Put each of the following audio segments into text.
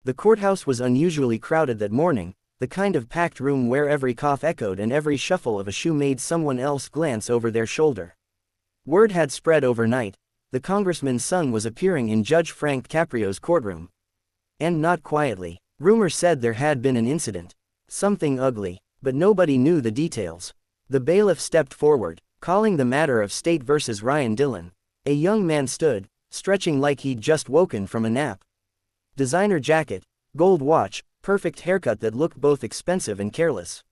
The courthouse was unusually crowded that morning, the kind of packed room where every cough echoed and every shuffle of a shoe made someone else glance over their shoulder. Word had spread overnight, the congressman's son was appearing in Judge Frank Caprio's courtroom. And not quietly. Rumor said there had been an incident. Something ugly, but nobody knew the details. The bailiff stepped forward, calling the matter of State versus Ryan Dillon. A young man stood, stretching like he'd just woken from a nap. Designer jacket, gold watch, perfect haircut that looked both expensive and careless.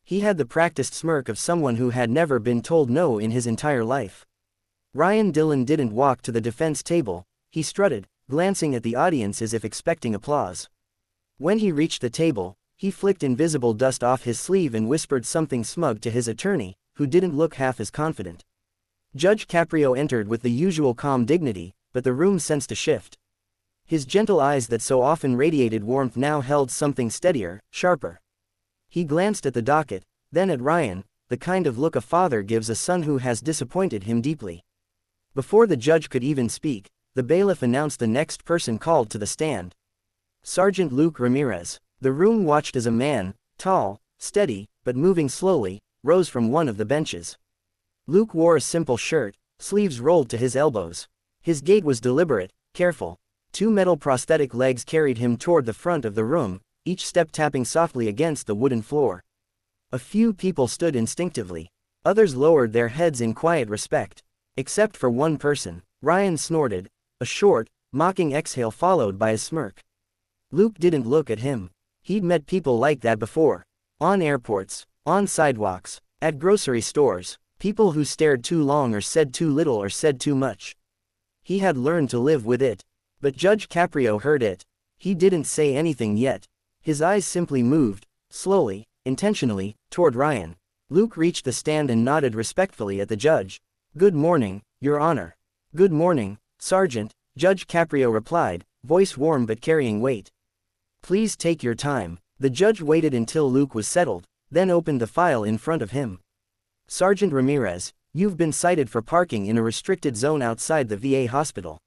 He had the practiced smirk of someone who had never been told no in his entire life. Ryan Dillon didn't walk to the defense table, he strutted, glancing at the audience as if expecting applause. When he reached the table, he flicked invisible dust off his sleeve and whispered something smug to his attorney, who didn't look half as confident. Judge Caprio entered with the usual calm dignity, but the room sensed a shift. His gentle eyes that so often radiated warmth now held something steadier, sharper. He glanced at the docket, then at Ryan, the kind of look a father gives a son who has disappointed him deeply. Before the judge could even speak, the bailiff announced the next person called to the stand. Sergeant Luke Ramirez. The room watched as a man, tall, steady, but moving slowly, rose from one of the benches. Luke wore a simple shirt, sleeves rolled to his elbows. His gait was deliberate, careful. Two metal prosthetic legs carried him toward the front of the room, each step tapping softly against the wooden floor. A few people stood instinctively. Others lowered their heads in quiet respect. Except for one person. Ryan snorted, a short, mocking exhale followed by a smirk. Luke didn't look at him. He'd met people like that before. On airports, on sidewalks, at grocery stores, people who stared too long or said too little or said too much. He had learned to live with it. But Judge Caprio heard it. He didn't say anything yet. His eyes simply moved, slowly, intentionally, toward Ryan. Luke reached the stand and nodded respectfully at the judge. "Good morning, Your Honor." "Good morning, Sergeant," Judge Caprio replied, voice warm but carrying weight. "Please take your time." The judge waited until Luke was settled, then opened the file in front of him. "Sergeant Ramirez, you've been cited for parking in a restricted zone outside the VA hospital."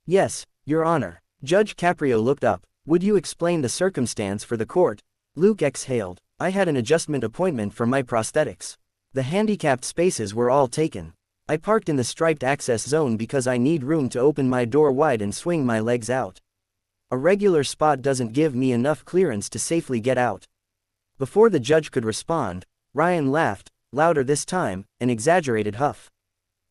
"Yes, Your Honor." Judge Caprio looked up. "Would you explain the circumstance for the court?" Luke exhaled. "I had an adjustment appointment for my prosthetics. The handicapped spaces were all taken. I parked in the striped access zone because I need room to open my door wide and swing my legs out. A regular spot doesn't give me enough clearance to safely get out." Before the judge could respond, Ryan laughed, louder this time, an exaggerated huff.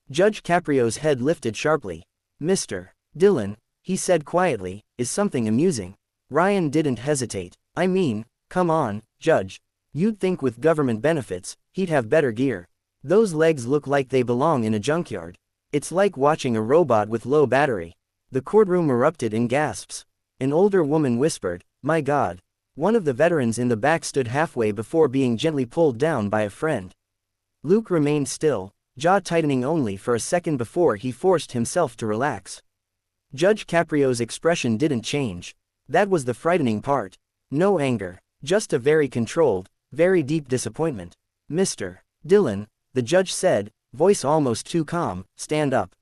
Judge Caprio's head lifted sharply. "Mr. Dillon," he said quietly, "is something amusing?" Ryan didn't hesitate. "I mean, come on, Judge. You'd think with government benefits, he'd have better gear. Those legs look like they belong in a junkyard. It's like watching a robot with low battery." The courtroom erupted in gasps. An older woman whispered, "My God." One of the veterans in the back stood halfway before being gently pulled down by a friend. Luke remained still, jaw tightening only for a second before he forced himself to relax. Judge Caprio's expression didn't change. That was the frightening part. No anger, just a very controlled, very deep disappointment. "Mr. Dillon," the judge said, voice almost too calm, "stand up."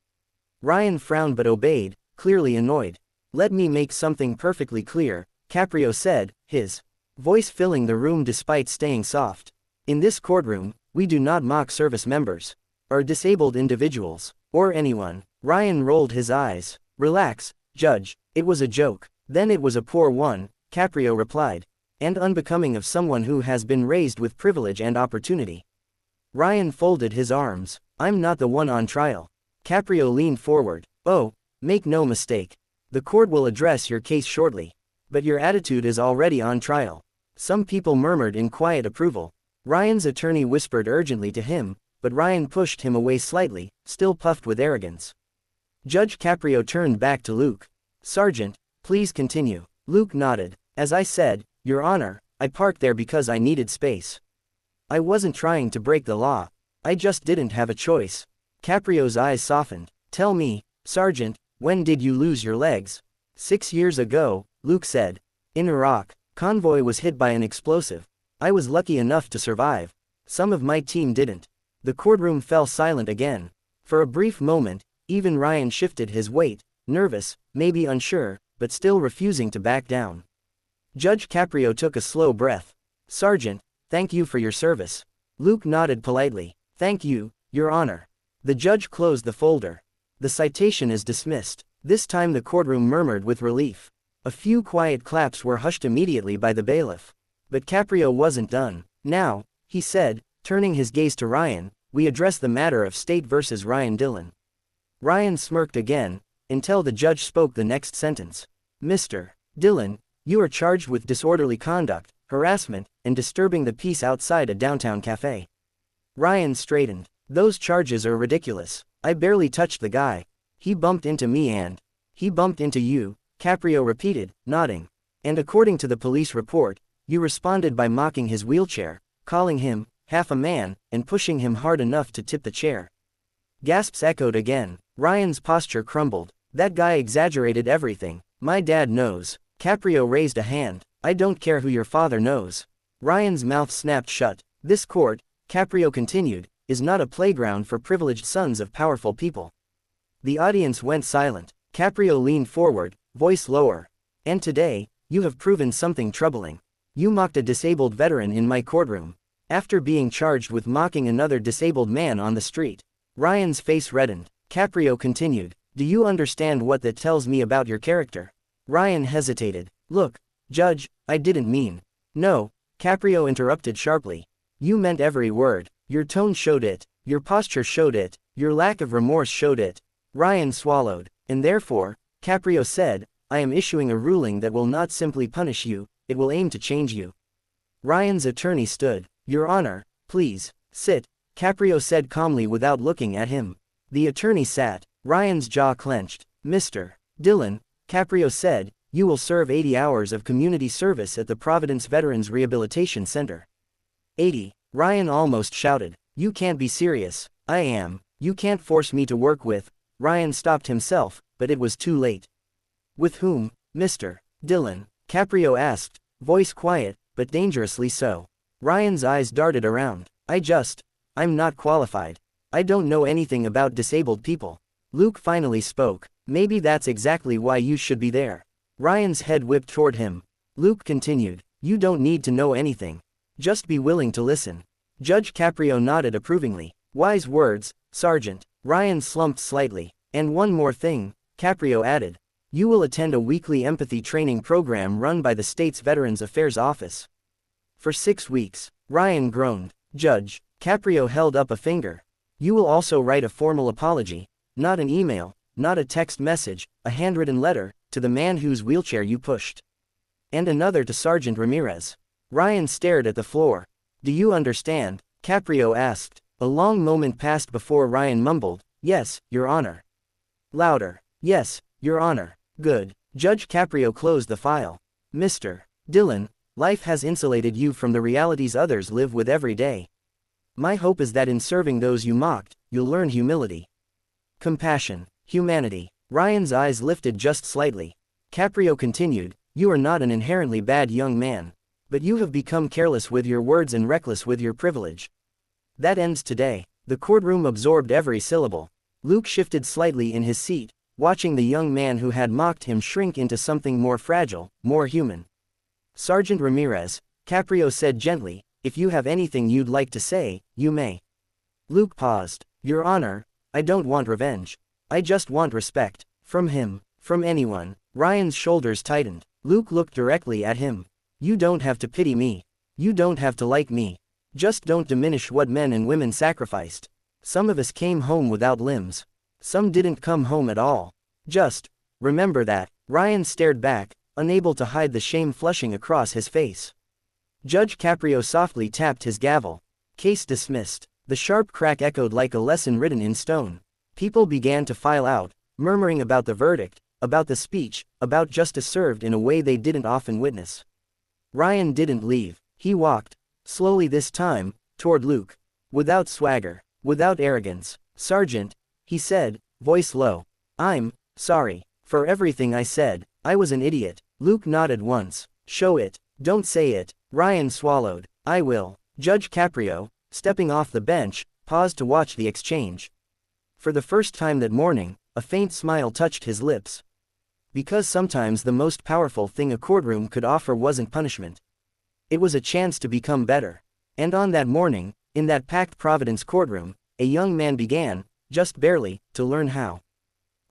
Ryan frowned but obeyed, clearly annoyed. "Let me make something perfectly clear," Caprio said, his voice filling the room despite staying soft. "In this courtroom, we do not mock service members, or disabled individuals, or anyone." Ryan rolled his eyes. "Relax, Judge, it was a joke." "Then it was a poor one," Caprio replied, "and unbecoming of someone who has been raised with privilege and opportunity." Ryan folded his arms. "I'm not the one on trial." Caprio leaned forward. "Oh, make no mistake. The court will address your case shortly. But your attitude is already on trial." Some people murmured in quiet approval. Ryan's attorney whispered urgently to him, but Ryan pushed him away slightly, still puffed with arrogance. Judge Caprio turned back to Luke. "Sergeant, please continue." Luke nodded. "As I said, Your Honor, I parked there because I needed space. I wasn't trying to break the law. I just didn't have a choice." Caprio's eyes softened. "Tell me, Sergeant, when did you lose your legs?" 6 years ago, Luke said. "In Iraq. Convoy was hit by an explosive. I was lucky enough to survive. Some of my team didn't." The courtroom fell silent again. For a brief moment, even Ryan shifted his weight, nervous, maybe unsure, but still refusing to back down. Judge Caprio took a slow breath. "Sergeant, thank you for your service." Luke nodded politely. "Thank you, Your Honor." The judge closed the folder. "The citation is dismissed." This time the courtroom murmured with relief. A few quiet claps were hushed immediately by the bailiff. But Caprio wasn't done. "Now," he said, turning his gaze to Ryan, "we address the matter of State versus Ryan Dillon." Ryan smirked again, until the judge spoke the next sentence. "Mr. Dillon, you are charged with disorderly conduct, harassment, and disturbing the peace outside a downtown cafe." Ryan straightened. "Those charges are ridiculous. I barely touched the guy. He bumped into me and..." "He bumped into you," Caprio repeated, nodding. "And according to the police report, you responded by mocking his wheelchair, calling him half a man, and pushing him hard enough to tip the chair." Gasps echoed again. Ryan's posture crumbled. "That guy exaggerated everything. My dad knows." Caprio raised a hand. "I don't care who your father knows." Ryan's mouth snapped shut. "This court," Caprio continued, "is not a playground for privileged sons of powerful people." The audience went silent. Caprio leaned forward, voice lower. "And today, you have proven something troubling. You mocked a disabled veteran in my courtroom. After being charged with mocking another disabled man on the street." Ryan's face reddened. Caprio continued, "Do you understand what that tells me about your character?" Ryan hesitated. "Look, Judge, I didn't mean..." "No," Caprio interrupted sharply. "You meant every word. Your tone showed it, your posture showed it, your lack of remorse showed it." Ryan swallowed. "And therefore," Caprio said, "I am issuing a ruling that will not simply punish you, it will aim to change you." Ryan's attorney stood. "Your Honor, please, sit," Caprio said calmly without looking at him. The attorney sat. Ryan's jaw clenched. "Mr. Dillon," Caprio said, "you will serve 80 hours of community service at the Providence Veterans Rehabilitation Center." 80. Ryan almost shouted. "You can't be serious." "I am. You can't force me to work with..." Ryan stopped himself, but it was too late. "With whom, Mr. Dillon?" Caprio asked, voice quiet, but dangerously so. Ryan's eyes darted around. I'm not qualified. I don't know anything about disabled people." Luke finally spoke. "Maybe that's exactly why you should be there." Ryan's head whipped toward him. Luke continued, "You don't need to know anything. Just be willing to listen." Judge Caprio nodded approvingly. "Wise words, Sergeant." Ryan slumped slightly. "And one more thing," Caprio added. "You will attend a weekly empathy training program run by the state's Veterans Affairs Office." "For 6 weeks." Ryan groaned. "Judge," Caprio held up a finger. "You will also write a formal apology, not an email, not a text message, a handwritten letter, to the man whose wheelchair you pushed. And another to Sergeant Ramirez." Ryan stared at the floor. "Do you understand?" Caprio asked. A long moment passed before Ryan mumbled, "Yes, Your Honor." Louder. "Yes, Your Honor." "Good." Judge Caprio closed the file. "Mr. Dillon, life has insulated you from the realities others live with every day. My hope is that in serving those you mocked, you'll learn humility, compassion, humanity." Ryan's eyes lifted just slightly. Caprio continued, "You are not an inherently bad young man. But you have become careless with your words and reckless with your privilege. That ends today." The courtroom absorbed every syllable. Luke shifted slightly in his seat, watching the young man who had mocked him shrink into something more fragile, more human. "Sergeant Ramirez," Caprio said gently, "if you have anything you'd like to say, you may." Luke paused. "Your Honor, I don't want revenge. I just want respect. From him. From anyone." Ryan's shoulders tightened. Luke looked directly at him. "You don't have to pity me. You don't have to like me. Just don't diminish what men and women sacrificed. Some of us came home without limbs. Some didn't come home at all. Just remember that." Ryan stared back, unable to hide the shame flushing across his face. Judge Caprio softly tapped his gavel. "Case dismissed." The sharp crack echoed like a lesson written in stone. People began to file out, murmuring about the verdict, about the speech, about justice served in a way they didn't often witness. Ryan didn't leave. He walked, slowly this time, toward Luke. Without swagger, without arrogance. "Sergeant," he said, voice low. "I'm sorry for everything I said. I was an idiot." Luke nodded once. "Show it. Don't say it." Ryan swallowed. "I will." Judge Caprio, stepping off the bench, paused to watch the exchange. For the first time that morning, a faint smile touched his lips. Because sometimes the most powerful thing a courtroom could offer wasn't punishment. It was a chance to become better. And on that morning, in that packed Providence courtroom, a young man began, just barely, to learn how.